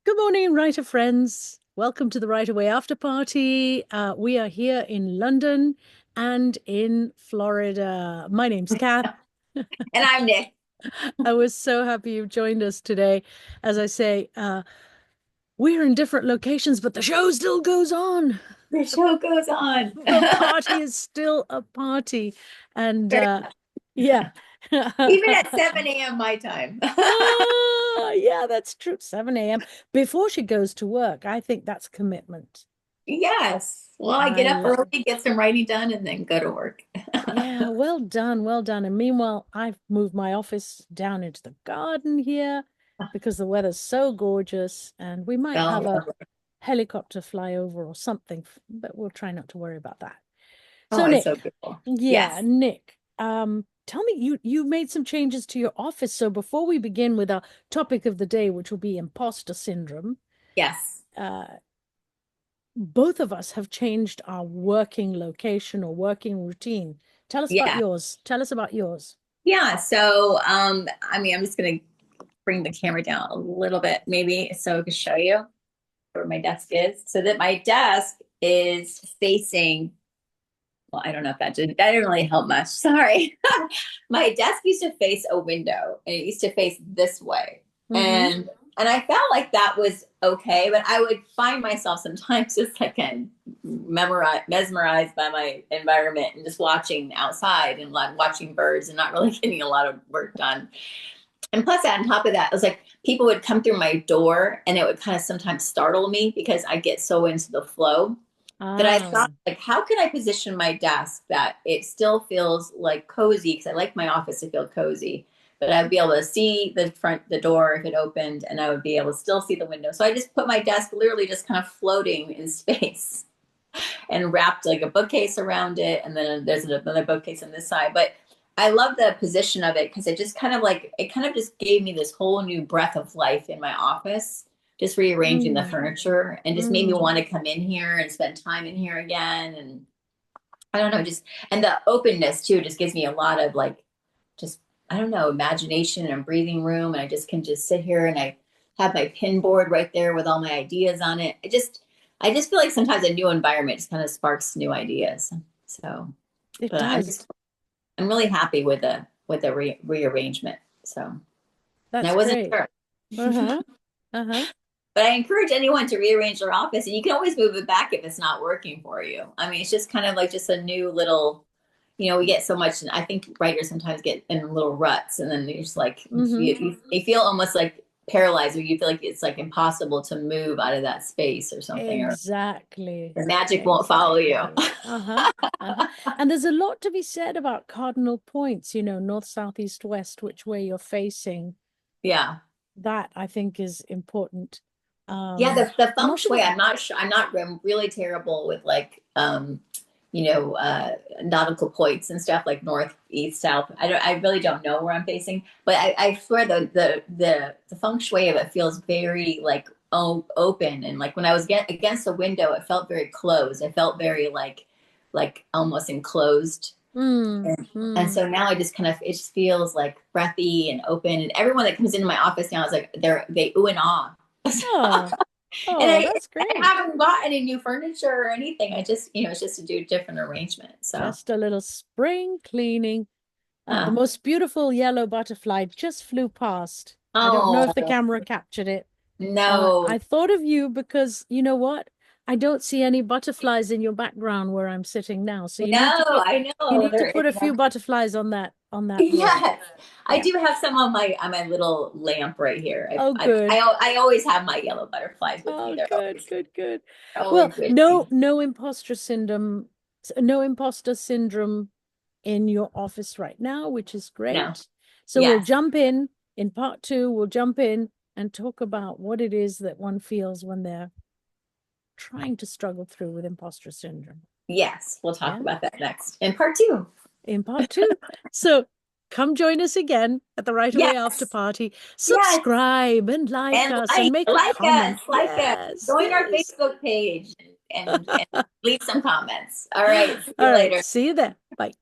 Good morning, writer friends. Welcome to the Right Away After Party. We are here in London and in Florida. My name's Kath. And I'm Nick. I was so happy you've joined us today. As I say, we're in different locations, but the show still goes on. The show goes on. The party is still a party. And yeah. Even at 7 a.m. my time. Yeah, that's true. 7 a.m. before she goes to work. I think that's commitment. Yes. Well, I I get up love. early, get some writing done, and then go to work. Yeah, well done, well done. And meanwhile, I've moved my office down into the garden here because the weather's so gorgeous, and we might have Oh, a lovely. helicopter fly over or something, but we'll try not to worry about that. So Oh, it's so Nick, beautiful. yeah, Yes. Nick, tell me you made some changes to your office. So before we begin with our topic of the day, which will be imposter syndrome, Yes. uh, both of us have changed our working location or working routine. Tell us about Yeah. yours. Tell us about yours. Yeah. So, I'm just gonna bring the camera down a little bit, maybe, so I can show you where my desk is. So that my desk is facing, well, I don't know if that didn't really help much. Sorry. My desk used to face a window and it used to face this way. Mm-hmm. And I felt like that was okay, but I would find myself sometimes just like mesmerized by my environment and just watching outside and like watching birds and not really getting a lot of work done. And plus, on top of that, it was like people would come through my door and it would kind of sometimes startle me because I get so into the flow that I Ah, thought, like, how can I position my desk that it still feels like cozy? Because I like my office to feel cozy, but I'd be able to see the door if it opened, and I would be able to still see the window. So I just put my desk literally just kind of floating in space and wrapped like a bookcase around it, and then there's another bookcase on this side. But I love the position of it because it kind of just gave me this whole new breath of life in my office, just rearranging the mm, furniture and just made me mm. want to come in here and spend time in here again. And I don't know, just and the openness too just gives me a lot of like just I don't know, imagination and breathing room. And I just can just sit here and I have my pin board right there with all my ideas on it. I just feel like sometimes a new environment just kind of sparks new ideas. So, It but does. I'm really happy with the rearrangement. So, and I That's wasn't great. sure. Uh-huh. Uh-huh. But I encourage anyone to rearrange their office, and you can always move it back if it's not working for you. I mean, it's just kind of like just a new little, we get so much, and I think writers sometimes get in little ruts, and then you're just like, Mm-hmm. you feel almost like paralyzed, or you feel like it's like impossible to move out of that space or something, or Exactly. the magic won't follow you. Exactly. Uh-huh. Uh-huh. And there's a lot to be said about cardinal points, north, south, east, west, which way you're facing. Yeah. That I think is important. Yeah, Um, the and feng also shui, the I'm really terrible with like nautical points and stuff like north, east, south. I really don't know where I'm facing, but I swear the feng shui of it feels very like open, and like when I was against the window, it felt very closed. I felt very like almost enclosed. mm, And mm. so now I just kind of it just feels like breathy and open, and everyone that comes into my office now is like they ooh and ah. Oh, And oh, I, that's I great. haven't bought any new furniture or anything. I just, it's just to do different arrangement. So, Just a little spring cleaning. The huh. most beautiful yellow butterfly just flew past. I don't know if the Oh, camera captured it. no, I thought of you because you know what? I don't see any butterflies in your background where I'm sitting now. So no, I you know. need to put a few butterflies on that wall. Yes, I Yeah. do have some on my little lamp right here. Oh, good. I always have my yellow butterflies with me. Oh, good, good, good. They're Well, always with no, me. no imposter syndrome in your office right now, which is No, great. So we'll yes, jump in part two, we'll jump in and talk about what it is that one feels when they're trying to struggle through with imposter syndrome. yes. We'll talk Yeah, about that next in part two. in part two. So come join us again at the Right Away After Yes, Party. yes. Subscribe and like And us and make a comment. like us, Yes, join our yes. Facebook page and leave some comments. All right, see you All right. later. See you there. Bye.